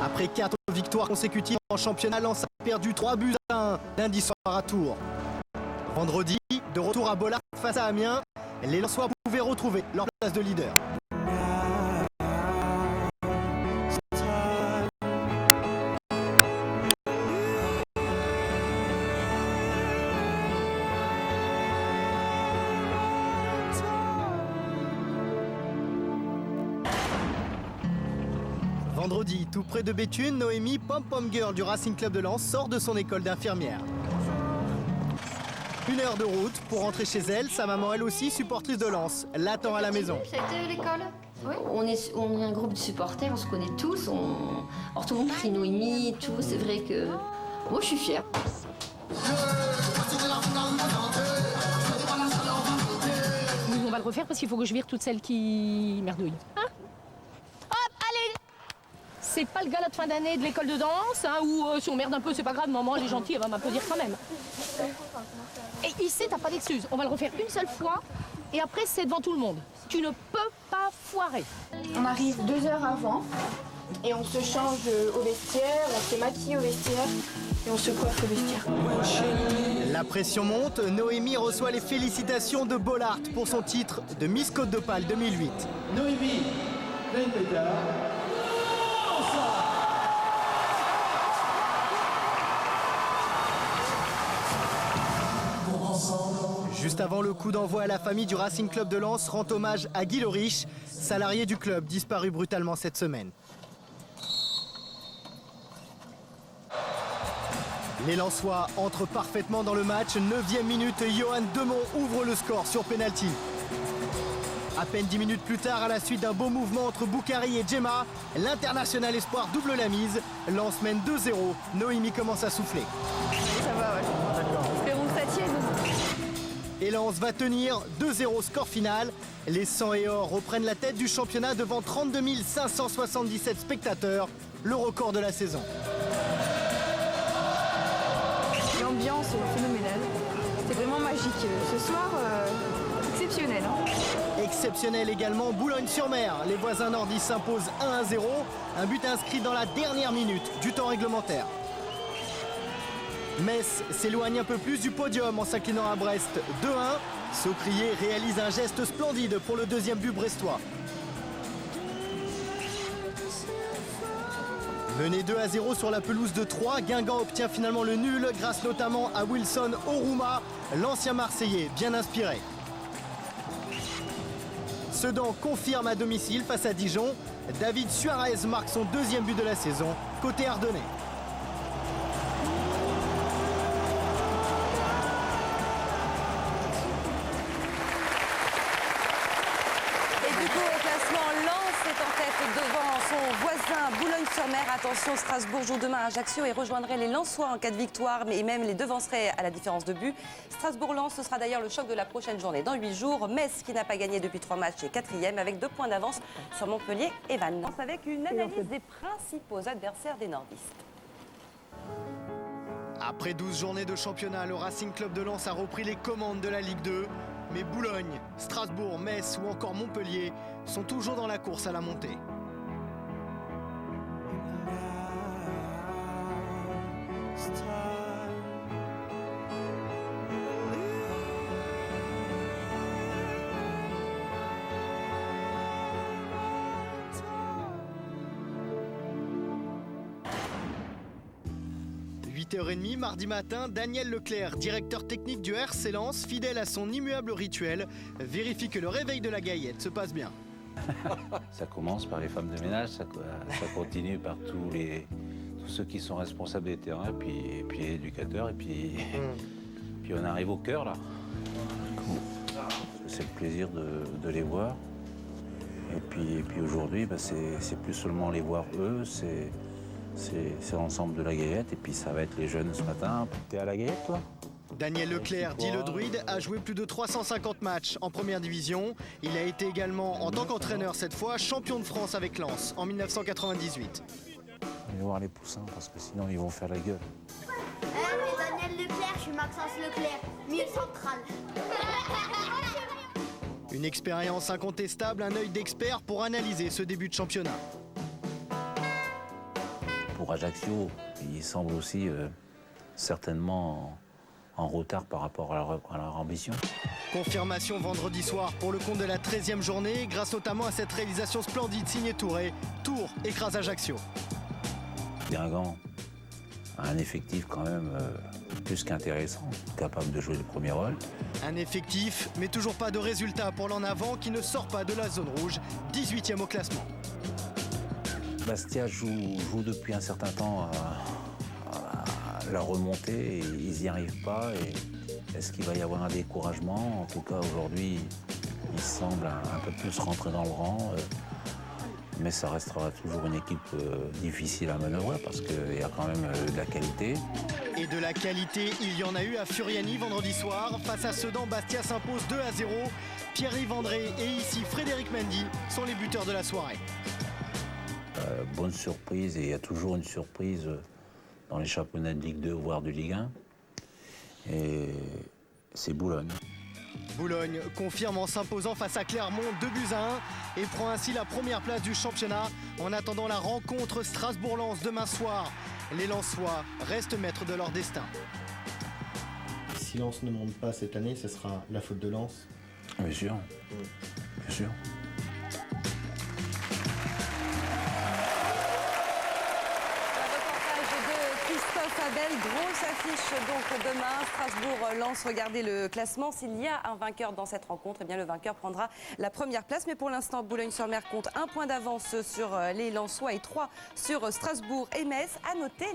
Après 4 victoires consécutives en championnat, Lens a perdu 3-1 lundi soir à Tours. Vendredi, de retour à Bollard face à Amiens, les Lensois pouvaient retrouver leur place de leader. Vendredi, tout près de Béthune, Noémie, pom-pom girl du Racing Club de Lens, sort de son école d'infirmière. 1 heure de route pour rentrer chez elle. Sa maman, elle aussi, supportrice de Lens, l'attend à la maison. Ça a été l'école? Oui. On est un groupe de supporters, on se connaît tous. Alors tout le monde crie Noémie, tout. C'est vrai que moi je suis fière. On va le refaire parce qu'il faut que je vire toutes celles qui merdouillent. Hein? Hop, allez! C'est pas le gala de fin d'année de l'école de danse, hein, où si on merde un peu, c'est pas grave, maman, elle est gentille, elle va m'applaudir quand même. Et ici, t'as pas d'excuse. On va le refaire une seule fois et après, c'est devant tout le monde. Tu ne peux pas foirer. On arrive 2 heures avant et on se change au vestiaire, on se maquille au vestiaire et on se coiffe au vestiaire. La pression monte, Noémie reçoit les félicitations de Bollard pour son titre de Miss Côte d'Opale 2008. Noémie Benbeda. Juste avant le coup d'envoi, la famille du Racing Club de Lens rend hommage à Guy Lorich, salarié du club disparu brutalement cette semaine. Les Lensois entrent parfaitement dans le match. 9e minute, Johan Demont ouvre le score sur pénalty. À peine 10 minutes plus tard, à la suite d'un beau mouvement entre Boukari et Djema, l'international espoir double la mise. Lens mène 2-0. Noémie commence à souffler. Ça va, ouais. Espérons que ça tienne. Et Lens va tenir 2-0 score final. Les 100 et or reprennent la tête du championnat devant 32 577 spectateurs, le record de la saison. L'ambiance est phénoménale. C'était vraiment magique. Ce soir, exceptionnel. Hein. Exceptionnel également Boulogne-sur-Mer. Les voisins nordistes s'imposent 1-0. Un but inscrit dans la dernière minute du temps réglementaire. Metz s'éloigne un peu plus du podium en s'inclinant à Brest 2-1. Saucrier réalise un geste splendide pour le 2e but brestois. Mené 2-0 sur la pelouse de Troyes, Guingamp obtient finalement le nul grâce notamment à Wilson Oruma, l'ancien Marseillais bien inspiré. Sedan confirme à domicile face à Dijon. David Suarez marque son 2e but de la saison, côté ardennais. Devant son voisin Boulogne-sur-Mer. Attention, Strasbourg joue demain à Ajaccio et rejoindrait les Lensois en cas de victoire, mais même les devancerait à la différence de but. Strasbourg-Lens, ce sera d'ailleurs le choc de la prochaine journée dans 8 jours. Metz, qui n'a pas gagné depuis 3 matchs, est 4e avec 2 points d'avance sur Montpellier et Vannes. Avec une analyse des principaux adversaires des nordistes. Après 12 journées de championnat, le Racing Club de Lens a repris les commandes de la Ligue 2. Mais Boulogne, Strasbourg, Metz ou encore Montpellier sont toujours dans la course à la montée. – 8h30 mardi matin, Daniel Leclerc, directeur technique du RC Lens, fidèle à son immuable rituel, vérifie que le réveil de la Gaillette se passe bien. Ça commence par les femmes de ménage, ça continue par tous ceux qui sont responsables des terrains, et puis les éducateurs, et puis on arrive au cœur là. C'est le plaisir de les voir. Et puis aujourd'hui, c'est plus seulement les voir eux, c'est l'ensemble de la Gaillette, et puis ça va être les jeunes ce matin. T'es à la Gaillette, toi ? Daniel Leclerc, dit le druide, a joué plus de 350 matchs en première division. Il a été également, en tant qu'entraîneur cette fois, champion de France avec Lens en 1998. On va voir les poussins parce que sinon ils vont faire la gueule. C'est Daniel Leclerc, je suis Maxence Leclerc, milieu central. Une expérience incontestable, un œil d'expert pour analyser ce début de championnat. pour Ajaccio, ils semblent aussi certainement en retard par rapport à leur ambition. Confirmation vendredi soir pour le compte de la 13e journée, grâce notamment à cette réalisation splendide signée Touré. Tours écrase Ajaccio. Guingamp a un effectif quand même plus qu'intéressant, capable de jouer le premier rôle. Un effectif, mais toujours pas de résultat pour l'en avant qui ne sort pas de la zone rouge, 18e au classement. Bastia joue depuis un certain temps à la remontée et ils n'y arrivent pas. Est-ce qu'il va y avoir un découragement? En tout cas, aujourd'hui, ils semblent un peu plus rentrer dans le rang. Mais ça restera toujours une équipe difficile à manœuvrer parce qu'il y a quand même de la qualité. Et de la qualité, il y en a eu à Furiani vendredi soir. Face à Sedan, Bastia s'impose 2-0. Pierre-Yves André et ici Frédéric Mendy sont les buteurs de la soirée. Bonne surprise, et il y a toujours une surprise dans les championnats de Ligue 2, voire de Ligue 1. Et c'est Boulogne. Boulogne confirme en s'imposant face à Clermont 2-1 et prend ainsi la première place du championnat. En attendant la rencontre Strasbourg-Lens demain soir, les Lensois restent maîtres de leur destin. Si Lens ne monte pas cette année, ce sera la faute de Lens. Bien sûr, bien sûr. Fabel, grosse affiche donc demain, Strasbourg-Lens, regardez le classement. S'il y a un vainqueur dans cette rencontre, eh bien le vainqueur prendra la première place. Mais pour l'instant, Boulogne-sur-Mer compte 1 point d'avance sur les Lensois et 3 sur Strasbourg et Metz. À noter